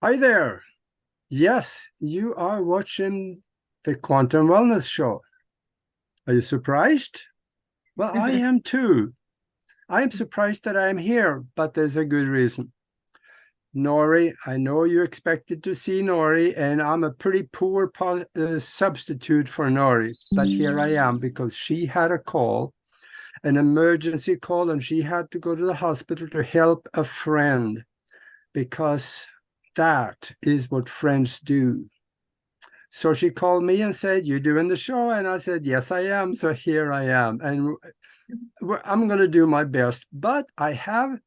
Hi there. Yes, you are watching the Quantum Wellness Show. Are you surprised? Well, I am too. I am surprised that I'm here, but there's a good reason. Nori, I know you expected to see Nori, and I'm a pretty poor substitute for Nori, but here I am because she had a call, an emergency call, and she had to go to the hospital to help a friend because that is what friends do. So she called me and said, "You doing the show?" And I said, "Yes, I am." So here I am. And I'm going to do my best. But I have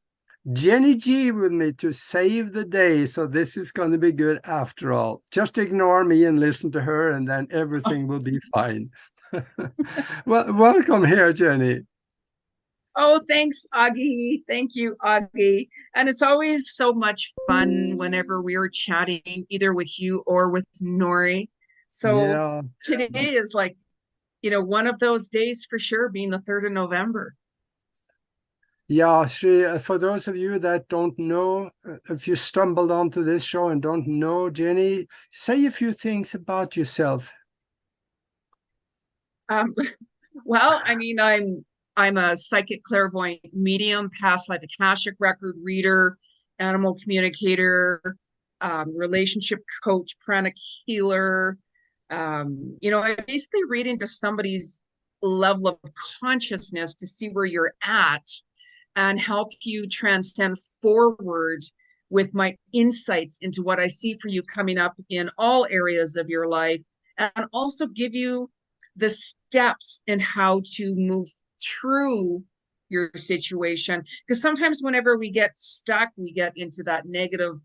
Jeni Ji with me to save the day. So this is going to be good after all. Just ignore me and listen to her, and then everything will be fine. Well, welcome here, Jeni. Oh, thanks, Augie. Thank you, Augie. And it's always so much fun whenever we are chatting, either with you or with Nori. So Yeah. today is like, one of those days for sure, being the 3rd of November. Yeah, for those of you that don't know, if you stumbled onto this show and don't know Jenny, say a few things about yourself. Um, well, I mean, I'm a psychic clairvoyant medium, past life Akashic record reader, animal communicator, relationship coach, pranic healer. I basically read into somebody's level of consciousness to see where you're at and help you transcend forward with my insights into what I see for you coming up in all areas of your life, and also give you the steps in how to move through your situation. Because sometimes whenever we get stuck, we get into that negative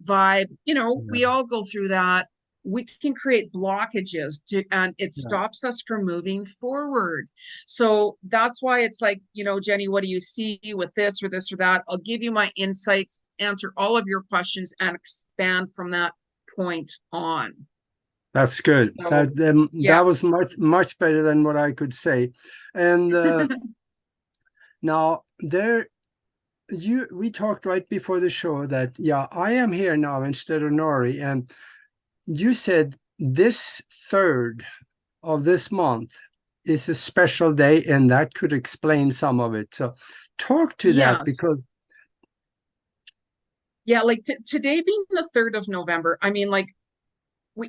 vibe. Yeah, We all go through that. We can create blockages and it yeah. stops us from moving forward. So that's why it's like, Jeni, what do you see with this or this or that? I'll give you my insights, answer all of your questions, and expand from that point on. That's good. So, That yeah. was much better than what I could say. And now there, you we talked right before the show that yeah, I am here now instead of Nori, and you said this third of this month is a special day, and that could explain some of it. So talk to that Yes. because Yeah. Like today being the 3rd of November, I mean, like,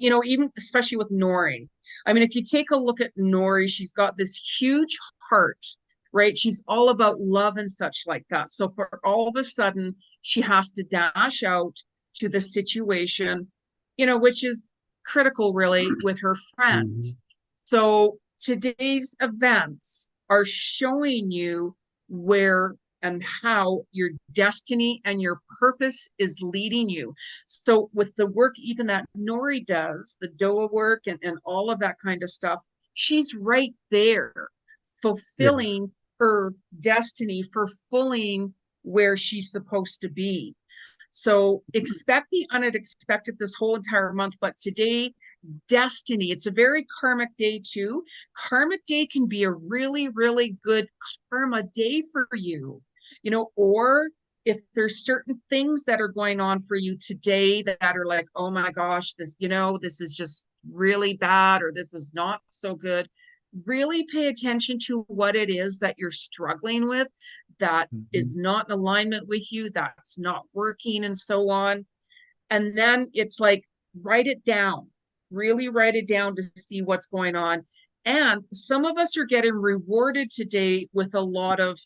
even especially with Nori. I mean, if you take a look at Nori, she's got this huge heart, right? She's all about love and such like that. So for all of a sudden, she has to dash out to the situation, which is critical really with her friend. Mhm. So today's events are showing you where and how your destiny and your purpose is leading you. So with the work even that Nori does, the Doa work and all of that kind of stuff, she's right there Yeah. fulfilling her destiny, fulfilling where she's supposed to be. So expect the unexpected this whole entire month, but today, destiny, it's a very karmic day too. Karmic day can be a really, really good karma day for you, or if there's certain things that are going on for you today that are like, oh my gosh, this is just really bad, or this is not so good. Really pay attention to what it is that you're struggling with that is Mhm. not in alignment with you, that's not working, and so on. And then it's like, write it down, really write it down to see what's going on. And some of us are getting rewarded today with a lot of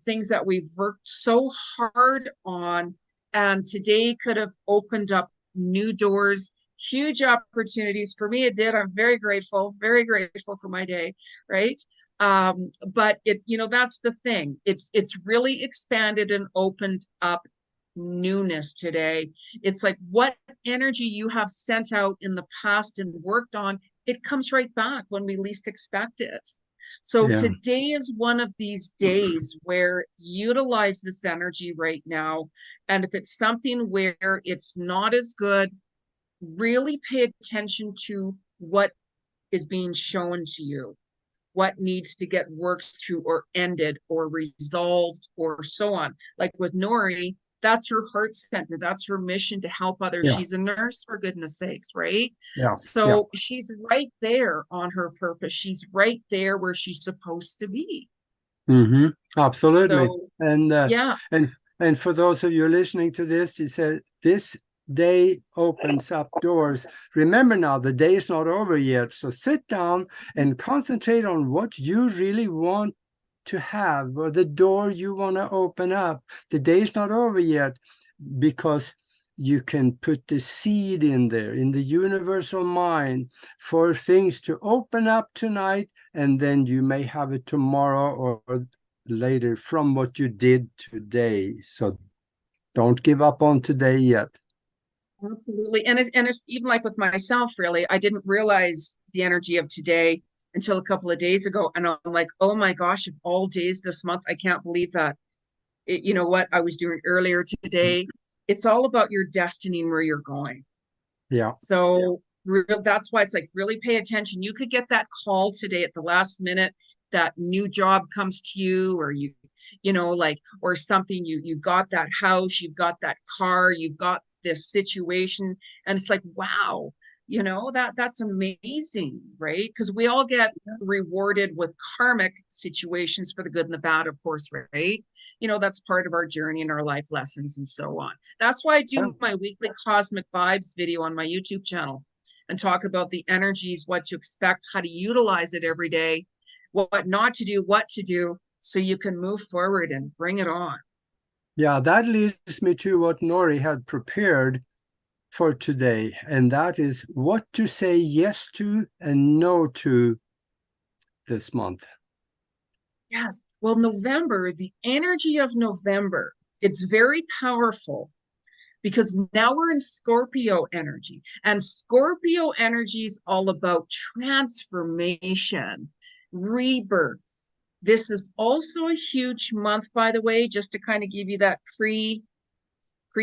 things that we've worked so hard on. And today could have opened up new doors, huge opportunities. For me, it did. I'm very grateful for my day, right? But that's the thing. It's really expanded and opened up newness today. It's like what energy you have sent out in the past and worked on, it comes right back when we least expect it. So Yeah. today is one of these days where utilize this energy right now. And if it's something where it's not as good, really pay attention to what is being shown to you, what needs to get worked through or ended or resolved or so on. Like with Nori, That's her heart center. That's her mission to help others. Yeah. She's a nurse, for goodness sakes, right? Yeah. Yeah. So she's right there on her purpose. She's right there where she's supposed to be. Hmm. Absolutely. So And yeah, and and for those of you listening to this, he said this day opens up doors. Remember now, the day is not over yet. So sit down and concentrate on what you really want to have, or the door you want to open up. The day is not over yet, because you can put the seed in there, in the universal mind, for things to open up tonight, and then you may have it tomorrow or later from what you did today. So don't give up on today yet. absolutely. And it's even like with myself, really, I didn't realize the energy of today until a couple of days ago. And I'm like, oh my gosh, of all days this month, I can't believe that. You know what I was doing earlier today? It's all about your destiny and where you're going. Yeah. So that's why it's like really pay attention. You could get that call today at the last minute, that new job comes to you, or you know, like, or something, you got that house, you've got that car, you've got this situation, and it's like, wow, you know, that's amazing, right? Because we all get rewarded with karmic situations for the good and the bad, of course, right? You know, that's part of our journey and our life lessons and so on. That's why I Yeah. do my weekly cosmic vibes video on my YouTube channel and talk about the energies, what to expect, how to utilize it every day, what not to do, what to do, so you can move forward and bring it on. Yeah, that leads me to what Nori had prepared for today, and that is what to say yes to and no to this month. Yes. Well, November, the energy of November, it's very powerful because now we're in Scorpio energy, and Scorpio energy is all about transformation, rebirth. This is also a huge month, by the way, just to kind of give you that pre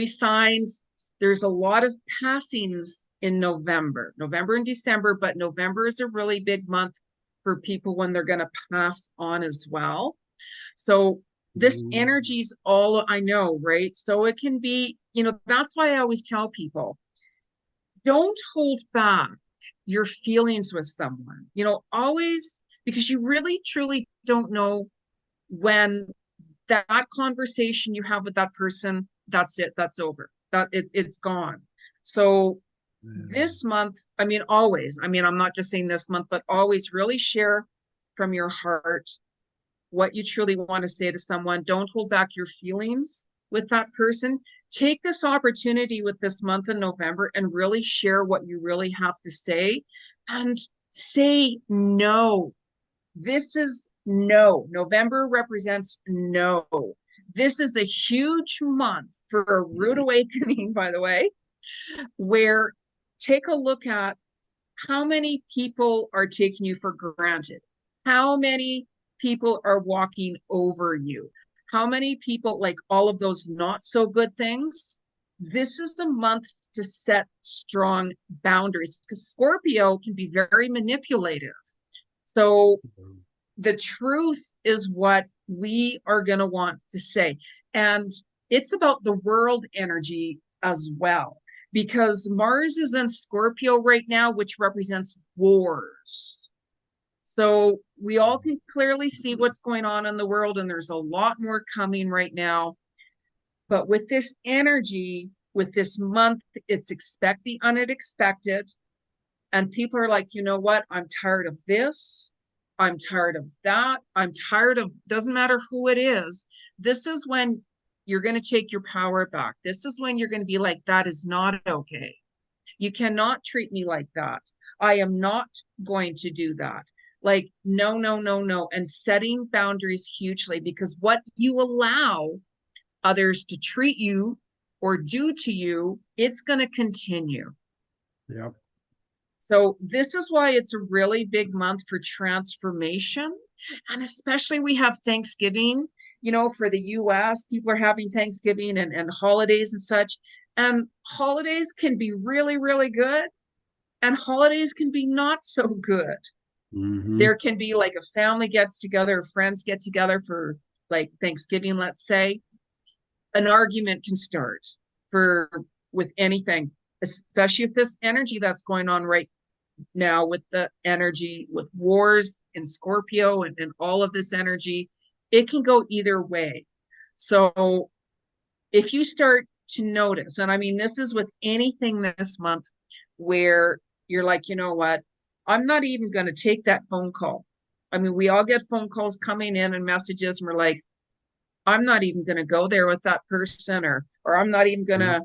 signs. There's a lot of passings in November and December, but November is a really big month for people when they're going to pass on as well. So this energy is all I know, right? So it can be, you know, that's why I always tell people, don't hold back your feelings with someone, you know, always, because you really truly don't know when that conversation you have with that person, that's it, that's over, it's gone. So this month, I mean, always, I mean, I'm not just saying this month, but always really share from your heart what you truly want to say to someone. Don't hold back your feelings with that person. Take this opportunity with this month in November and really share what you really have to say, and say no. This is no. November represents no. This is a huge month for a rude awakening, by the way, where take a look at how many people are taking you for granted. How many people are walking over you? How many people, like all of those not so good things? This is the month to set strong boundaries, because Scorpio can be very manipulative. So the truth is what we are going to want to say. And it's about the world energy as well, because Mars is in Scorpio right now, which represents wars. So we all can clearly see what's going on in the world, and there's a lot more coming right now. But with this energy, with this month, it's expect the unexpected. And people are like, you know what? I'm tired of this. I'm tired of that. I'm tired of, doesn't matter who it is. This is when you're going to take your power back. This is when you're going to be like, that is not okay. You cannot treat me like that. I am not going to do that. Like, no, no, no, no. And setting boundaries hugely, because what you allow others to treat you or do to you, it's going to continue. Yeah. So this is why it's a really big month for transformation. And especially we have Thanksgiving, you know, for the US, people are having Thanksgiving and holidays and such. And holidays can be really, really good. And holidays can be not so good. Mm-hmm. There can be like a family gets together, friends get together for like Thanksgiving, let's say. an argument can start for with anything, especially if this energy that's going on right now with the energy with wars in Scorpio and all of this energy, it can go either way. So if you start to notice, and I mean, this is with anything this month where you're like, you know what, I'm not even going to take that phone call. I mean, we all get phone calls coming in and messages, and we're like, I'm not even going to go there with that person, or I'm not even going to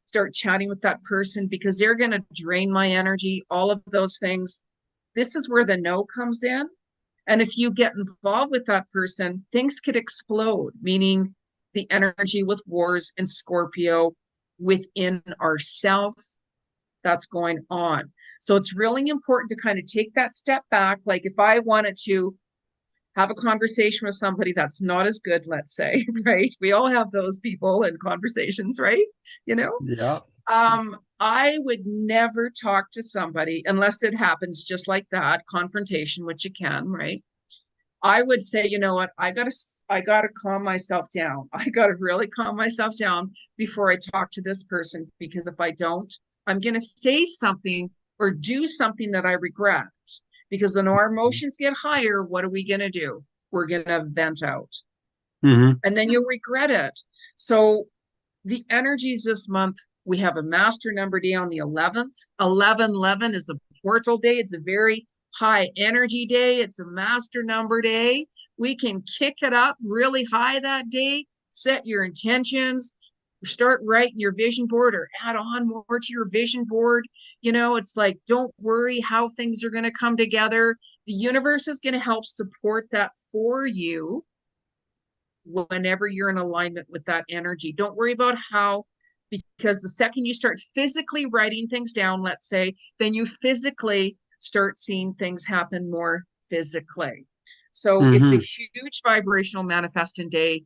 start chatting with that person because they're going to drain my energy, all of those things. This is where the no comes in. And if you get involved with that person, things could explode, meaning the energy with wars and Scorpio within ourself that's going on. So it's really important to kind of take that step back. Like if I wanted to have a conversation with somebody that's not as good, let's say, right? We all have those people in conversations, right? You know? Yeah. I would never talk to somebody unless it happens just like that, confrontation, which you can, right? I would say, you know what, I gotta calm myself down. I gotta really calm myself down before I talk to this person, because if I don't, I'm gonna say something or do something that I regret. Because when our emotions get higher, what are we gonna do? We're gonna vent out. Mm-hmm. And then you'll regret it. So the energies this month, we have a master number day on the 11th. 1111 is a portal day. It's a very high energy day. It's a master number day. We can kick it up really high that day, set your intentions, start writing your vision board or add on more to your vision board. You know, it's like, don't worry how things are going to come together. The universe is going to help support that for you whenever you're in alignment with that energy. Don't worry about how, because the second you start physically writing things down, let's say, then you physically start seeing things happen more physically. So it's a huge vibrational manifesting day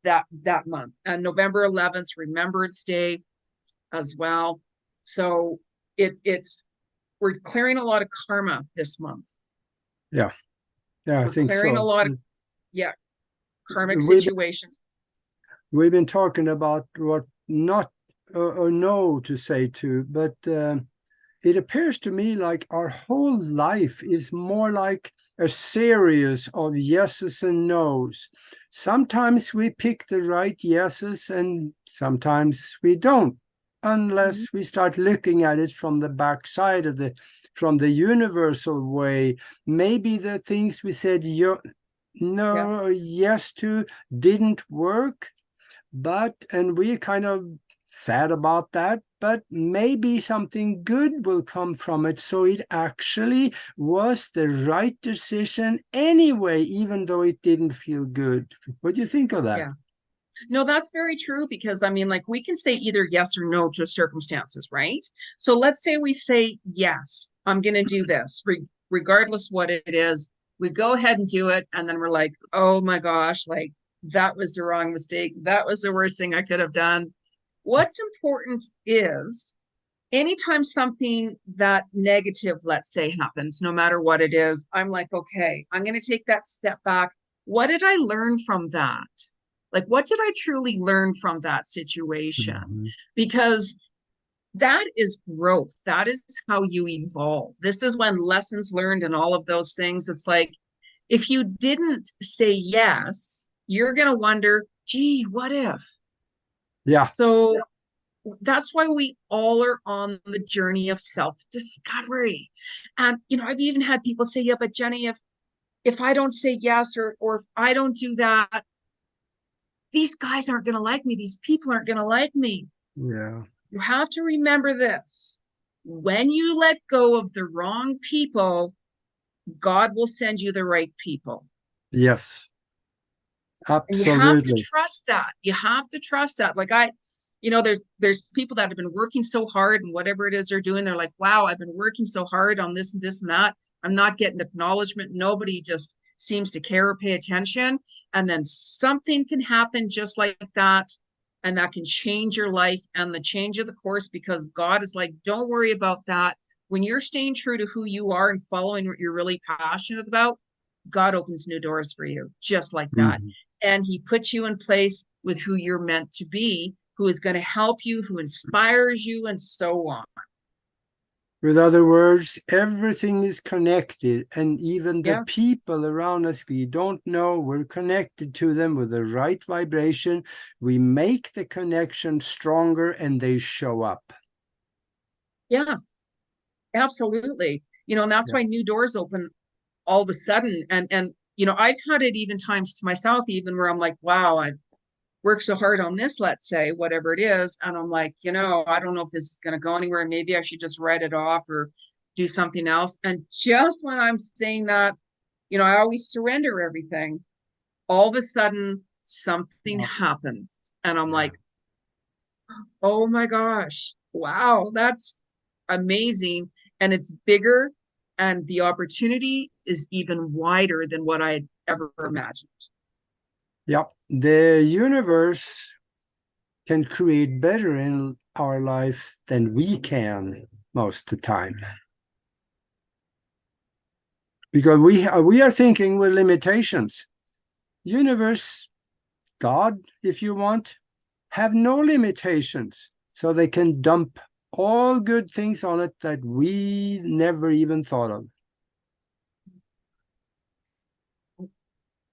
that month. And November 11th, Remembrance Day as well. So it's we're clearing a lot of karma this month. Yeah. Yeah, I We're think clearing a so. lot of karmic We've situations. we've been talking about what not or no to say to, but it appears to me like our whole life is more like a series of yeses and nos. Sometimes we pick the right yeses and sometimes we don't, unless we start looking at it from the backside of from the universal way. Maybe the things we said yes to didn't work, and we're kind of sad about that, but maybe something good will come from it. So it actually was the right decision anyway, even though it didn't feel good. What do you think of that? Yeah. No, that's very true, because I mean, like, we can say either yes or no to circumstances, right? So let's say we say, yes, I'm going to do this, regardless what it is. We go ahead and do it. And then we're like, oh my gosh, like that was the wrong mistake. That was the worst thing I could have done. What's important is anytime something that negative, let's say, happens, no matter what it is, I'm like, okay, I'm going to take that step back. What did I learn from that? Like, what did I truly learn from that situation? Because that is growth. That is how you evolve. This is when lessons learned and all of those things. It's like, if you didn't say yes, you're going to wonder, gee, what if? Yeah. So that's why we all are on the journey of self-discovery. And, you know, I've even had people say, yeah, but Jeni, if I don't say yes, or if I don't do that, these guys aren't going to like me. These people aren't going to like me. Yeah. You have to remember this. When you let go of the wrong people, God will send you the right people. Yes. And you have to Absolutely. trust that. You have to trust that. Like you know, there's people that have been working so hard, and whatever it is they're doing, they're like, wow, I've been working so hard on this and this and that. I'm not getting acknowledgement. Nobody just seems to care or pay attention. And then something can happen just like that. And that can change your life and the change of the course, because God is like, don't worry about that. When you're staying true to who you are and following what you're really passionate about, God opens new doors for you, just like that. and he puts you in place with who you're meant to be, who is going to help you, who inspires you, and so on. With other words, everything is connected, and even the Yeah. people around us we don't know, we're connected to them with the right vibration. We make the connection stronger and they show up. Yeah, absolutely. And that's Yeah. why new doors open all of a sudden. And I've had it even times to myself, even where I'm like, wow, I've worked so hard on this, let's say, whatever it is. And I'm like, I don't know if this is going to go anywhere. Maybe I should just write it off or do something else. And just when I'm saying that, I always surrender everything. All of a sudden, something happens. And I'm Yeah. like, oh my gosh, wow, that's amazing. And it's bigger, and the opportunity is even wider than what I had ever imagined. Yeah. The universe can create better in our life than we can most of the time. Because we are thinking with limitations. Universe, God, if you want, have no limitations. So they can dump all good things on it that we never even thought of.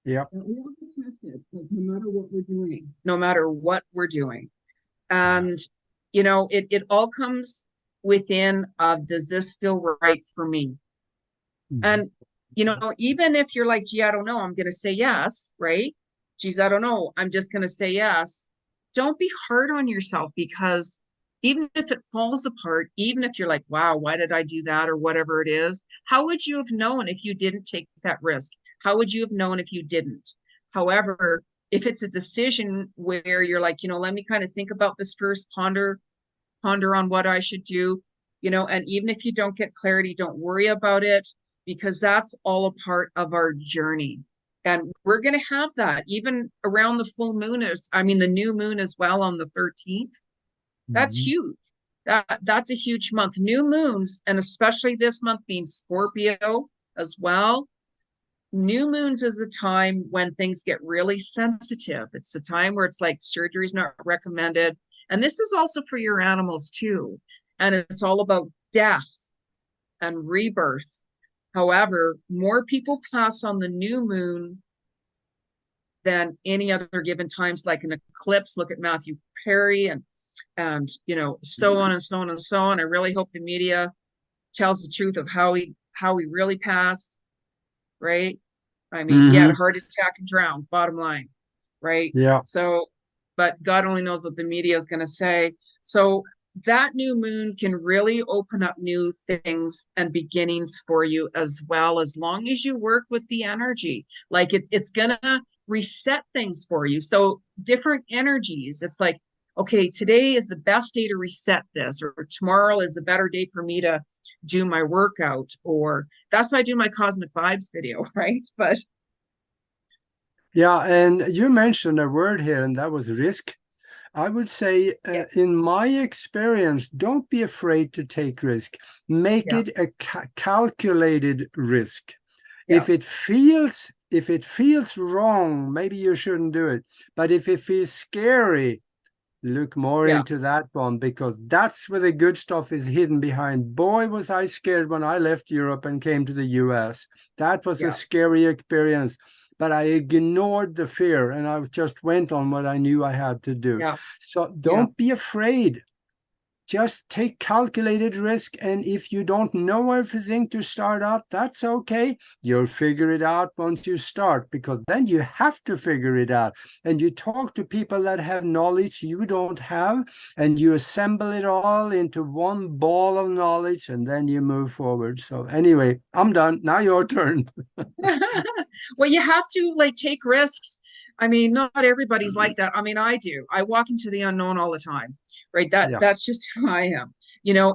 Yeah. No matter what we're doing. No matter what we're doing. And, it all comes within of, does this feel right for me? And, even if you're like, gee, I don't know, I'm going to say yes, right? Geez, I don't know, I'm just going to say yes. Don't be hard on yourself, because even if it falls apart, even if you're like, wow, why did I do that, or whatever it is, how would you have known if you didn't take that risk? How would you have known if you didn't? However, if it's a decision where you're like, let me kind of think about this first, ponder on what I should do, and even if you don't get clarity, don't worry about it, because that's all a part of our journey. And we're going to have that even around the full moon the new moon as well on the 13th. That's huge. That's a huge month. New moons, and especially this month being Scorpio as well. New moons is a time when things get really sensitive. It's a time where it's like surgery is not recommended. And this is also for your animals too. And it's all about death and rebirth. However, more people pass on the new moon than any other given times, like an eclipse. Look at Matthew Perry and so on and so on and so on. I really hope the media tells the truth of how he really passed, right? I mean, he had a heart attack and drowned, bottom line, right? Yeah. So, but God only knows what the media is going to say. So that new moon can really open up new things and beginnings for you as well, as long as you work with the energy. Like it's going to reset things for you. So different energies. It's like, okay, today is the best day to reset this, or tomorrow is a better day for me to do my workout, or that's why I do my cosmic vibes video, right? But yeah, and you mentioned a word here, and that was risk. I would say, in my experience, don't be afraid to take risk. Make it a calculated risk. If it feels wrong, maybe you shouldn't do it. But if it feels scary, look more into that one, because that's where the good stuff is hidden behind. Boy, was I scared when I left Europe and came to the US. That was a scary experience, but I ignored the fear and I just went on what I knew I had to do. So don't be afraid. Just take calculated risk. And if you don't know everything to start up, that's okay. You'll figure it out once you start, because then you have to figure it out. And you talk to people that have knowledge you don't have, and you assemble it all into one ball of knowledge, and then you move forward. So anyway, I'm done. Now your turn. Well, you have to take risks. I mean, not everybody's like that. I mean, I do. I walk into the unknown all the time, right? That's just who I am,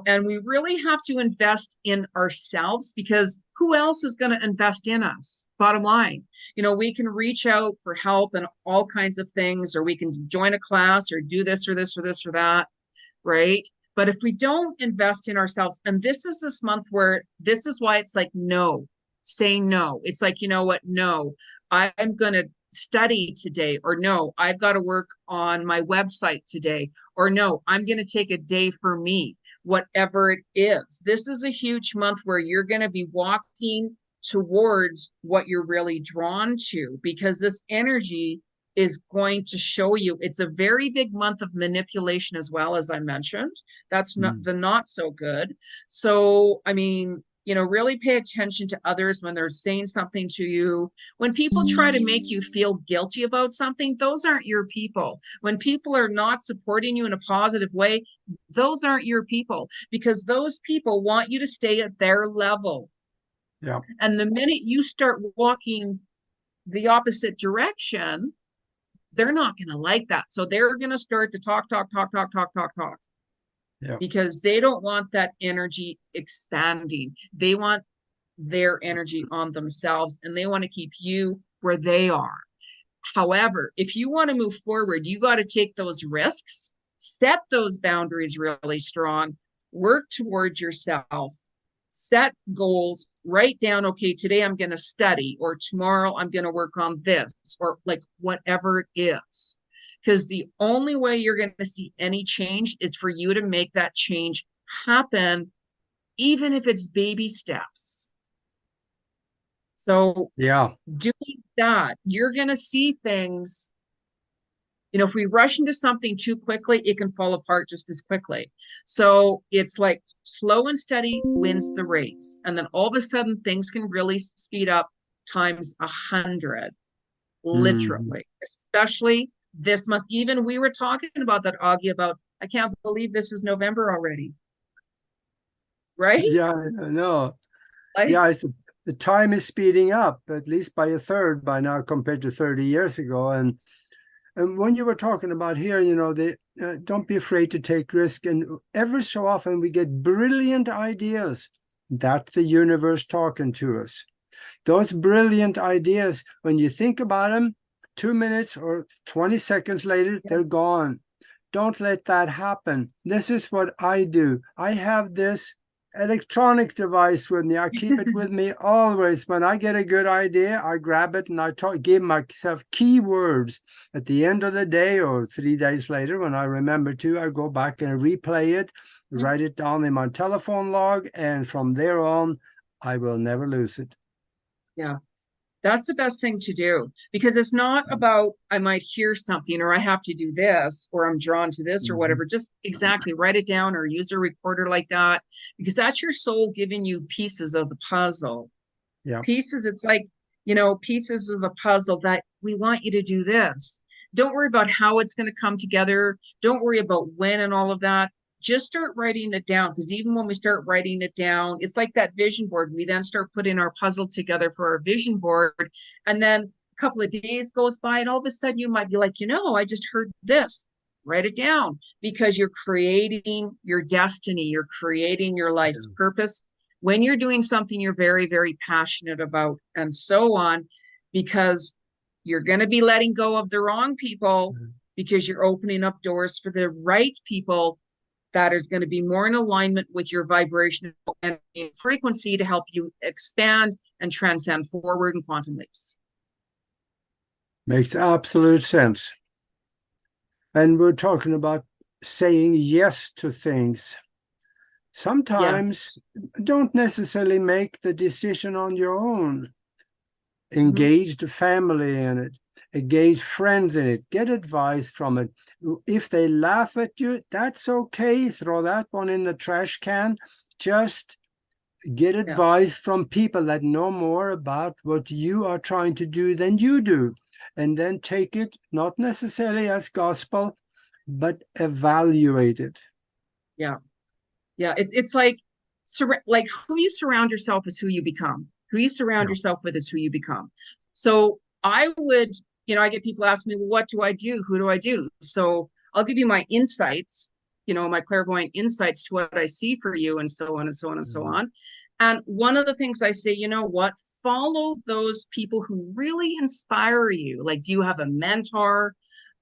and we really have to invest in ourselves, because who else is going to invest in us? Bottom line, we can reach out for help and all kinds of things, or we can join a class or do this or this or this or that, right? But if we don't invest in ourselves, and this month where this is why it's like, no, say no. It's like, you know what? No, I'm going to study today, or no, I've got to work on my website today, or no, I'm going to take a day for me, whatever it is. This is a huge month where you're going to be walking towards what you're really drawn to, because this energy is going to show you. It's a very big month of manipulation as well, as I mentioned. That's not Mm. the not so good. So, I mean, really pay attention to others when they're saying something to you. When people try to make you feel guilty about something, those aren't your people. When people are not supporting you in a positive way, those aren't your people, because those people want you to stay at their level. Yeah. And the minute you start walking the opposite direction, they're not going to like that. So they're going to start to talk, talk, talk, talk, talk, talk, talk, Yeah. because they don't want that energy expanding. They want their energy on themselves, and they want to keep you where they are. However, if you want to move forward, you got to take those risks, set those boundaries really strong, work towards yourself, set goals, write down, okay, today I'm going to study, or tomorrow I'm going to work on this, or like whatever it is. Because the only way you're going to see any change is for you to make that change happen, even if it's baby steps. So Yeah. doing that, you're going to see things. If we rush into something too quickly, it can fall apart just as quickly. So it's like slow and steady wins the race. And then all of a sudden, things can really speed up times 100, Mm. literally, especially this month. Even we were talking about that, Augie, about, I can't believe this is November already, right? Yeah, I know. Like, Yeah, the time is speeding up, at least by a third by now compared to 30 years ago. And when you were talking about here, they don't be afraid to take risk. And ever so often we get brilliant ideas. That's the universe talking to us. Those brilliant ideas, when you think about them, 2 minutes or 20 seconds later, they're gone. Don't let that happen. This is what I do. I have this electronic device with me. I keep it with me always. When I get a good idea, I grab it and I give myself keywords. At the end of the day or 3 days later, when I remember to, I go back and replay it, write it down in my telephone log, and from there on, I will never lose it. yeah. That's the best thing to do, because it's not about, I might hear something, or I have to do this, or I'm drawn to this, or Mhm. whatever. Just exactly write it down, or use a recorder like that, because that's your soul giving you pieces of the puzzle. Yeah. Pieces, it's like, pieces of the puzzle that we want you to do this. Don't worry about how it's going to come together. Don't worry about when and all of that. Just start writing it down, because even when we start writing it down, it's like that vision board. We then start putting our puzzle together for our vision board. And then a couple of days goes by, and all of a sudden you might be like, I just heard this. Write it down, because you're creating your destiny. You're creating your life's Yeah. purpose when you're doing something you're very, very passionate about, and so on, because you're going to be letting go of the wrong people, because you're opening up doors for the right people that is going to be more in alignment with your vibrational and frequency to help you expand and transcend forward in quantum leaps. Makes absolute sense. And we're talking about saying yes to things. Yes. Sometimes don't necessarily make the decision on your own. Mm-hmm. Engage the family in it, engage friends in it, get advice from it. If they laugh at you, that's okay. Throw that one in the trash can. Just get Yeah. advice from people that know more about what you are trying to do than you do. And then take it not necessarily as gospel, but evaluate it. Yeah. Yeah. It's like, like who you surround yourself is who you become. Who you surround Yeah. yourself with is who you become. So I would, I get people asking me, well, what do I do? Who do I do? So I'll give you my insights, my clairvoyant insights to what I see for you, and so on and so on and so Mhm. on. And one of the things I say, what, follow those people who really inspire you. Like, do you have a mentor?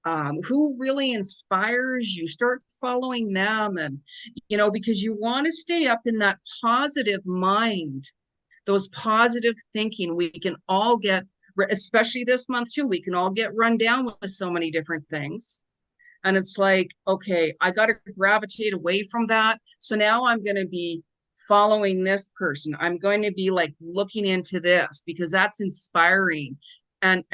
Who really inspires you? Start following them. And, because you want to stay up in that positive mind, those positive thinking. We can all get especially this month too. We can all get run down with so many different things. And it's like, okay, I got to gravitate away from that. So now I'm going to be following this person. I'm going to be like looking into this because that's inspiring. And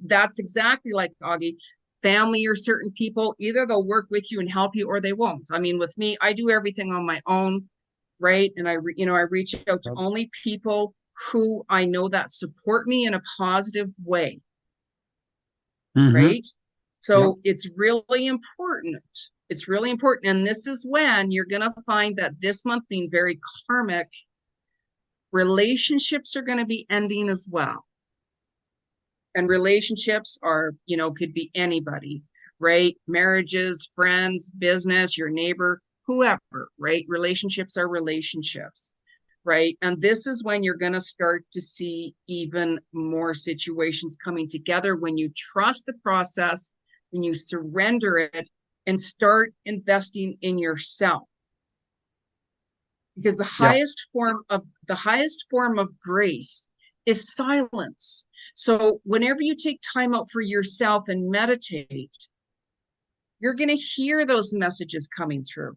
that's exactly like Augie, family or certain people, either they'll work with you and help you or they won't. I mean, with me, I do everything on my own, right? And I reach out to only people who I know that support me in a positive way, right? So it's really important. It's really important. And this is when you're going to find that this month being very karmic, relationships are going to be ending as well. And relationships are, could be anybody, right? Marriages, friends, business, your neighbor, whoever, right? Relationships are relationships, right? And this is when you're going to start to see even more situations coming together when you trust the process, when you surrender it and start investing in yourself. Because the highest form of grace is silence. So whenever you take time out for yourself and meditate, you're going to hear those messages coming through.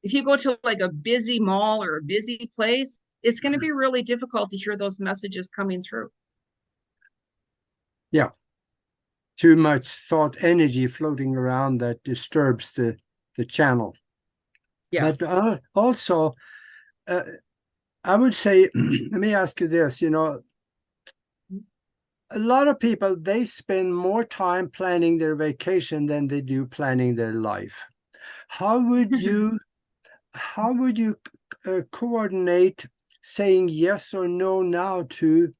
If you go to like a busy mall or a busy place, it's going to be really difficult to hear those messages coming through. Yeah. Too much thought energy floating around that disturbs the channel. Yeah. But also, I would say, let me ask you this, a lot of people, they spend more time planning their vacation than they do planning their life. How would you coordinate saying yes or no now to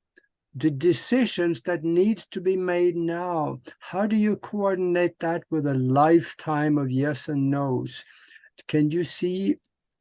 the decisions that need to be made now? How do you coordinate that with a lifetime of yes and no's? Can you see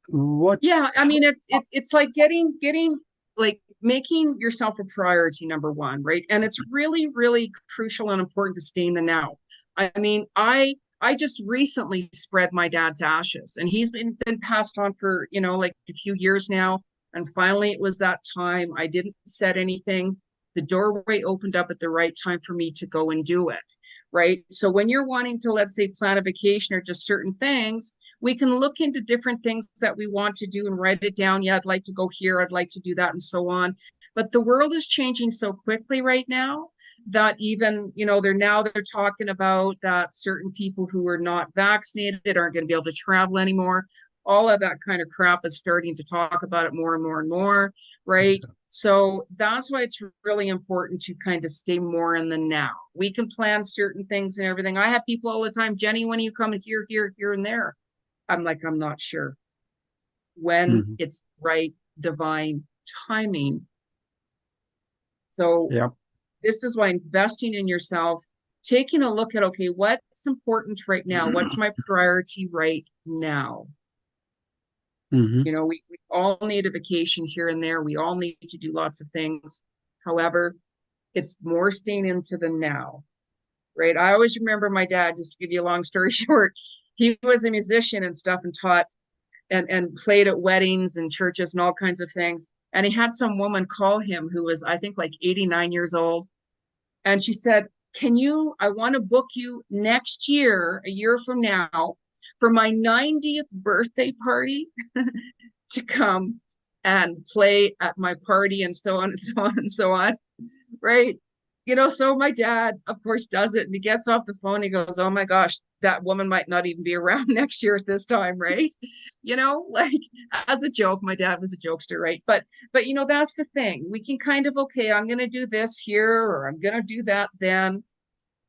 what? Yeah, I mean it's like getting like making yourself a priority, number one, right? And it's really, really crucial and important to stay in the now. I mean, I just recently spread my dad's ashes, and he's been passed on for, like a few years now. And finally, it was that time. I didn't set anything. The doorway opened up at the right time for me to go and do it, right? So when you're wanting to, let's say, plan a vacation or just certain things, we can look into different things that we want to do and write it down. Yeah, I'd like to go here. I'd like to do that and so on. But the world is changing so quickly right now that even, they're talking about that certain people who are not vaccinated aren't going to be able to travel anymore. All of that kind of crap is starting to talk about it more and more and more, right? So that's why it's really important to kind of stay more in the now. We can plan certain things and everything. I have people all the time, Jeni, when are you coming here, here, and there? I'm like, I'm not sure when it's right, divine timing. So this is why investing in yourself, taking a look at, okay, what's important right now? What's my priority right now? We all need a vacation here and there. We all need to do lots of things. However, it's more staying into the now, right? I always remember my dad, just to give you a long story short, he was a musician and stuff and taught and played at weddings and churches and all kinds of things. And he had some woman call him who was, I think, like 89 years old. And she said, I want to book you next year, a year from now, for my 90th birthday party to come and play at my party and so on and so on and so on. Right. So my dad, of course, does it. And he gets off the phone. He goes, oh my gosh, that woman might not even be around next year at this time. Right. Like as a joke, my dad was a jokester. Right. But, that's the thing. We can kind of, okay, I'm going to do this here, or I'm going to do that then.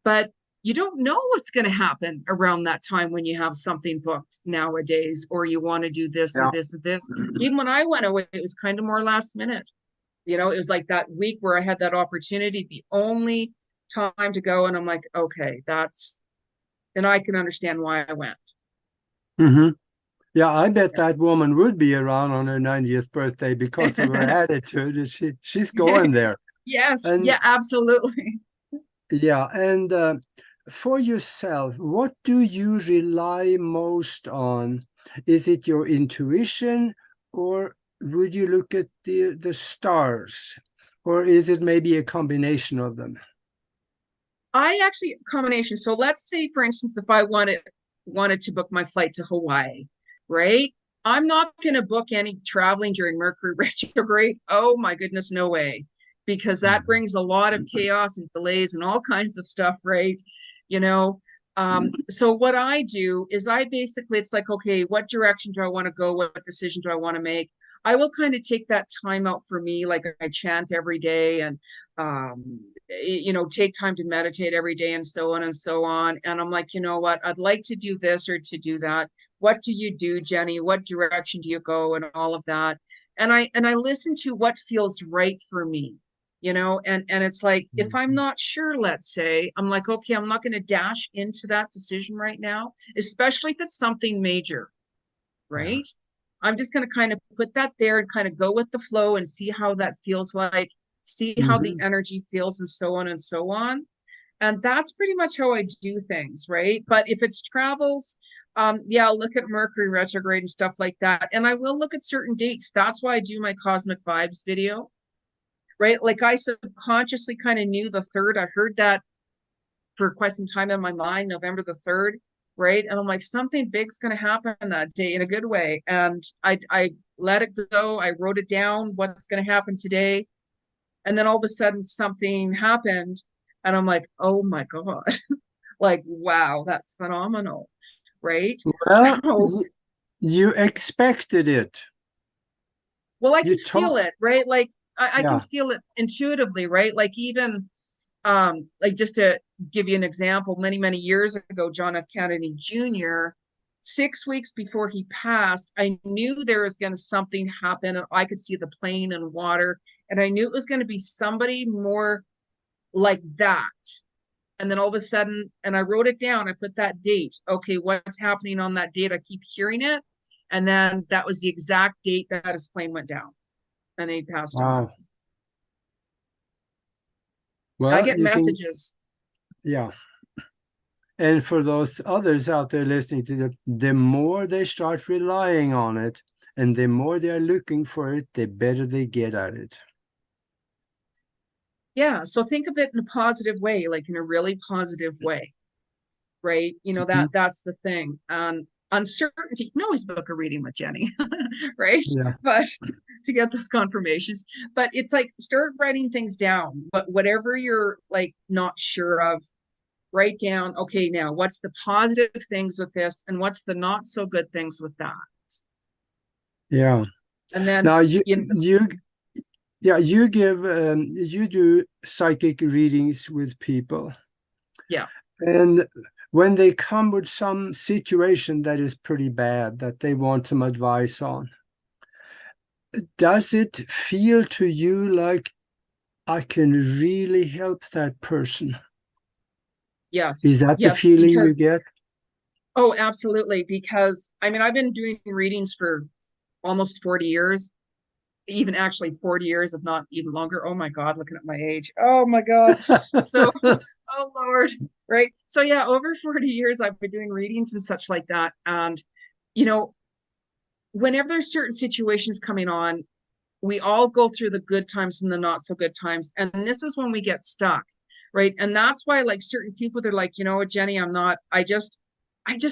But you don't know what's going to happen around that time when you have something booked nowadays, or you want to do this and this and this. Even when I went away, it was kind of more last minute. It was like that week where I had that opportunity, the only time to go. And I'm like, okay, and I can understand why I went. Yeah, I bet that woman would be around on her 90th birthday because of her attitude. She's going there. Yes. And yeah, absolutely. Yeah. And for yourself, what do you rely most on? Is it your intuition, or would you look at the stars? or is it maybe a combination of them? I actually combination. So let's say, for instance, if I wanted to book my flight to Hawaii, right? I'm not going to book any traveling during Mercury retrograde. Oh my goodness, no way. Because that brings a lot of chaos and delays and all kinds of stuff, right? You know, so what I do is I basically, it's like, okay, what direction do I want to go? What decision do I want to make? I will kind of take that time out for me, like I chant every day and take time to meditate every day and so on and so on. And I'm like, you know what, I'd like to do this or to do that. What do you do, Jenny? What direction do you go? And all of that. And I listen to what feels right for me, and it's like, if I'm not sure, let's say, I'm like, okay, I'm not going to dash into that decision right now, especially if it's something major, Yeah. right? I'm just going to kind of put that there and kind of go with the flow and see how that feels like, see how the Mhm. energy feels, and so on and so on. And that's pretty much how I do things, right? But if it's travels, yeah, I'll look at Mercury retrograde and stuff like that. And I will look at certain dates. That's why I do my Cosmic Vibes video, right? Like I subconsciously kind of knew the third. I heard that for quite some time in my mind, November the 3rd, right? And I'm like, something big's going to happen that day in a good way. And I let it go. I wrote it down, what's going to happen today. And then all of a sudden something happened. And I'm like, oh my God, like, wow, that's phenomenal, right? Well, So, you expected it. well, I You can told, feel it, right? Like I can yeah. feel it intuitively, right? Like even like just to give you an example, many years ago, John F. Kennedy Jr., 6 weeks before he passed, I knew there was going to something happen, and I could see the plane and water, and I knew it was going to be somebody more like that. And then all of a sudden, and I wrote it down, I put that date. Okay, what's happening on that date? I keep hearing it. And then that was the exact date that his plane went down and he passed on. Wow. I Well, get you can, messages. yeah. And for those others out there listening to the more they start relying on it and the more they are looking for it, the better they get at it. Yeah. So think of it in a positive way, like in a really positive way, right? Mhm. That's the thing. Uncertainty, you can always book a reading with Jenny, right? Yeah. But to get those confirmations. But it's like start writing things down. But whatever you're like not sure of, write down, okay, now what's the positive things with this and what's the not so good things with that. Yeah. And then Now you you do psychic readings with people. yeah. And when they come with some situation that is pretty bad that they want some advice on, does it feel to you like I can really help that person? Yes. Is that the Yes, feeling you because get? oh, absolutely. Because I mean, I've been doing readings for almost 40 years, even actually 40 years, if not even longer. Oh my God, looking at my age. Oh my God. So, oh Lord. Right. So yeah, over 40 years I've been doing readings and such like that. And, you know, whenever there's certain situations coming on, we all go through the good times and the not so good times. And this is when we get stuck. Right. And that's why like certain people, they're like, you know what, Jenny, I just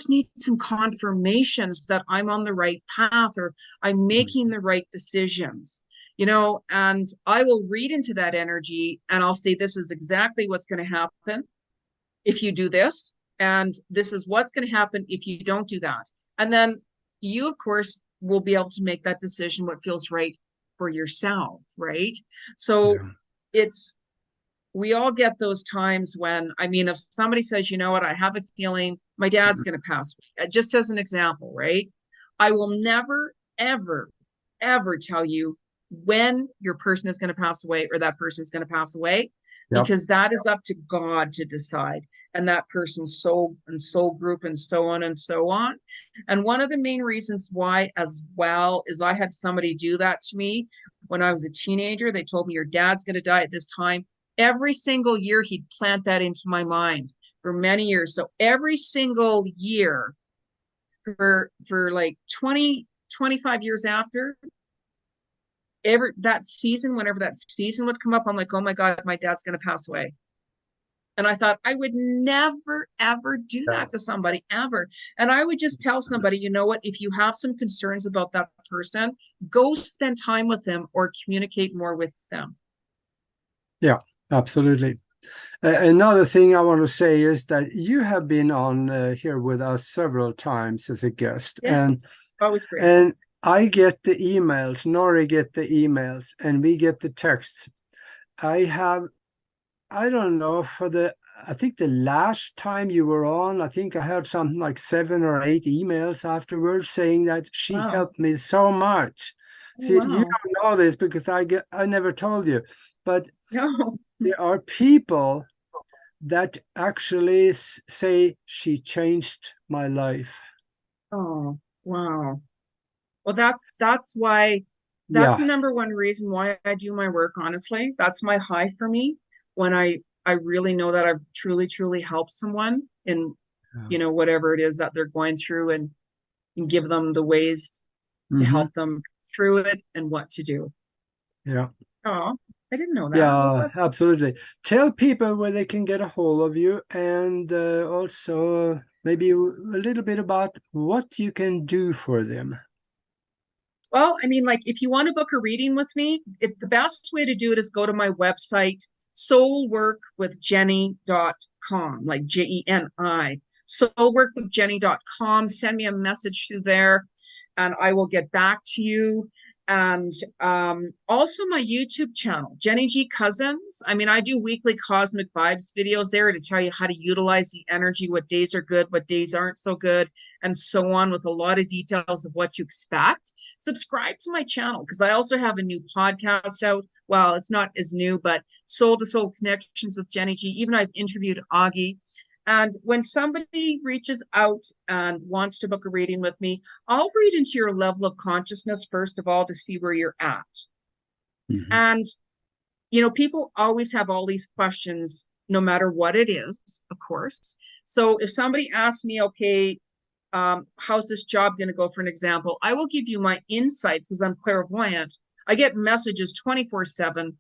need some confirmations that I'm on the right path or I'm making the right decisions, and I will read into that energy and I'll say, this is exactly what's going to happen if you do this. And this is what's going to happen if you don't do that. And then you, of course, will be able to make that decision, what feels right for yourself. Right. So Yeah. it's, we all get those times when, I mean, if somebody says, you know what, I have a feeling my dad's going to pass away, just as an example, right? I will never, ever, ever tell you when your person is going to pass away or that person is going to pass away, Yep. because that is up to God to decide, and that person's soul and soul group and so on and so on. And one of the main reasons why, as well, is I had somebody do that to me when I was a teenager. They told me your dad's going to die at this time. Every single year he'd plant that into my mind for many years. So every single year for like 20, 25 years after, that season, whenever that season would come up, I'm like, oh my God, my dad's going to pass away. And I thought I would never, ever do Yeah. that to somebody, ever. And I would just tell somebody, you know what, if you have some concerns about that person, go spend time with them or communicate more with them. Yeah, absolutely. Another thing I want to say is that you have been on here with us several times as a guest, Yes, always grateful. and I get the emails, Nori get the emails, and we get the texts. I don't know, I think the last time you were on, I think I had something like 7 or 8 emails afterwards saying that she Wow. helped me so much. Oh, See, you wow. don't know this because I never told you, but No. there are people that actually say she changed my life. Oh, wow. Well, that's why that's Yeah. the number one reason why I do my work, honestly. That's my high for me when I really know that I've truly, truly helped someone in, Yeah. you know, whatever it is that they're going through and give them the ways to Mm-hmm. help them through it and what to do. Yeah. Oh, I didn't know that. Well, Yeah, absolutely. Tell people where they can get a hold of you, and also maybe a little bit about what you can do for them. well, I mean, like if you want to book a reading with me, the best way to do it is go to my website, soulworkwithjeni.com, like Jeni. Soulworkwithjeni.com. Send me a message through there and I will get back to you. And also my YouTube channel, Jeni Ji Cousins. I mean, I do weekly cosmic vibes videos there to tell you how to utilize the energy, what days are good, what days aren't so good, and so on, with a lot of details of what you expect. Subscribe to my channel because I also have a new podcast out. Well, it's not as new, but Soul to Soul Connections with Jeni Ji. Even I've interviewed Augie. And when somebody reaches out and wants to book a reading with me, I'll read into your level of consciousness, first of all, to see where you're at. Mm-hmm. And, you know, people always have all these questions, no matter what it is, of course. So if somebody asks me, okay, how's this job going to go, for an example, I will give you my insights because I'm clairvoyant. I get messages 24/7,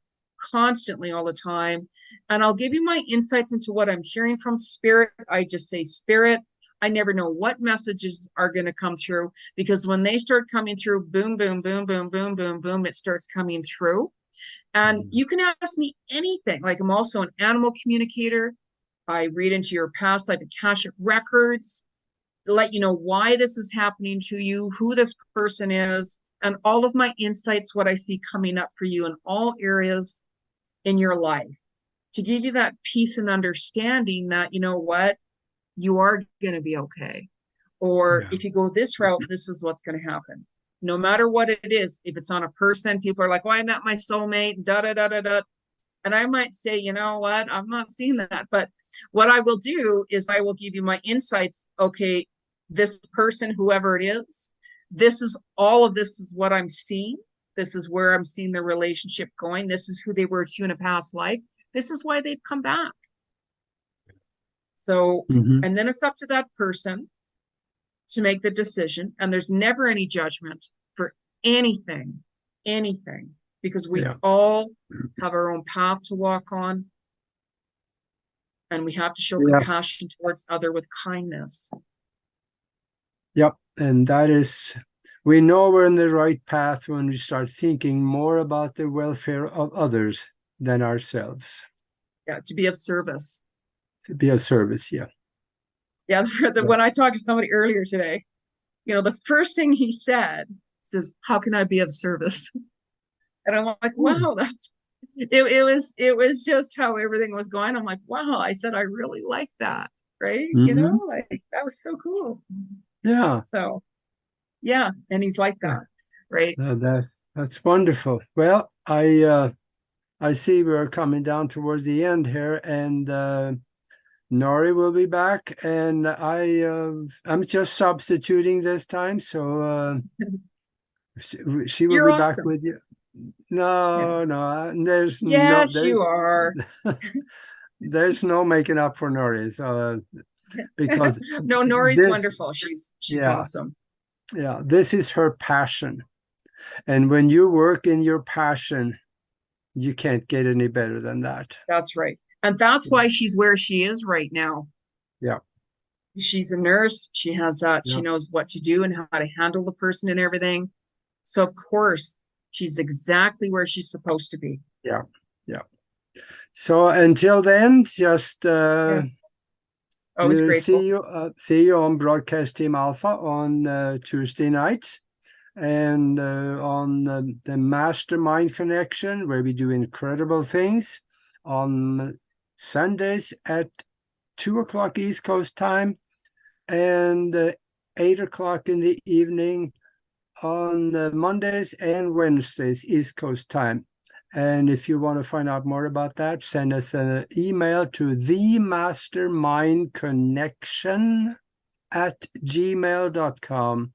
constantly, all the time. And I'll give you my insights into what I'm hearing from spirit. I just say spirit. I never know what messages are going to come through because when they start coming through, boom, boom, boom, boom, boom, boom, boom, it starts coming through. And you can ask me anything. Like I'm also an animal communicator. I read into your past life Akashic records, let you know why this is happening to you, who this person is, and all of my insights, what I see coming up for you in all areas in your life, to give you that peace and understanding that, you know what, you are going to be okay. Or Yeah. if you go this route, this is what's going to happen. No matter what it is, if it's on a person, people are like, oh, I met my soulmate, da da da da da. And I might say, you know what, I'm not seeing that. But what I will do is I will give you my insights. Okay, this person, whoever it is, this is all of this is what I'm seeing. This is where I'm seeing the relationship going. This is who they were to you in a past life. This is why they've come back. So, Mm-hmm. and then it's up to that person to make the decision. And there's never any judgment for anything, anything, because we Yeah. all have our own path to walk on. And we have to show Yeah. compassion towards other with kindness. Yep. And that is, we know we're in the right path when we start thinking more about the welfare of others than ourselves. Yeah, to be of service. To be of service. Yeah. Yeah, Yeah. when I talked to somebody earlier today, you know, the first thing he says, how can I be of service? And I'm like, wow, that's it was just how everything was going. I'm like, wow, I said I really like that, right? You Mm-hmm. know, like that was so cool. Yeah. So yeah, and he's like that, right? That's wonderful. Well, I see we're coming down towards the end here, and Nori will be back, and I'm just substituting this time, so she will You're be back awesome. with you. Yeah. No, no, Yes, you are. there's no making up for Nori, so because No, Nori's this, wonderful. She's yeah, awesome. yeah, this is her passion. And when you work in your passion, you can't get any better than that. That's right. And that's why she's where she is right now. Yeah. She's a nurse. She has that. Yeah. She knows what to do and how to handle the person and everything. So of course, she's exactly where she's supposed to be. Yeah. Yeah. So until then, just Yes. Always we'll grateful. see you on Broadcast Team Alpha on Tuesday nights, and on the Mastermind Connection, where we do incredible things, on Sundays at 2 o'clock East Coast time, and 8 o'clock in the evening on Mondays and Wednesdays East Coast time. And if you want to find out more about that, send us an email to themastermindconnection@gmail.com.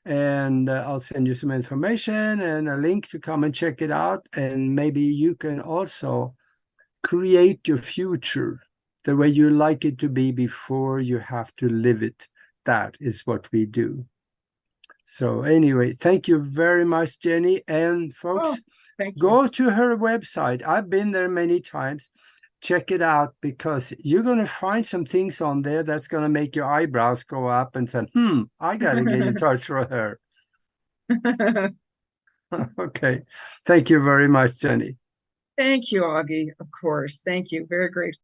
And I'll send you some information and a link to come and check it out. And maybe you can also create your future the way you like it to be before you have to live it. That is what we do. So anyway, thank you very much, Jeni. And folks, Thank you. go to her website. I've been there many times. Check it out, because you're going to find some things on there that's going to make your eyebrows go up and say, I got to get in touch with her. Okay. Thank you very much, Jeni. Thank you, Augie. Of course. Thank you. Very grateful.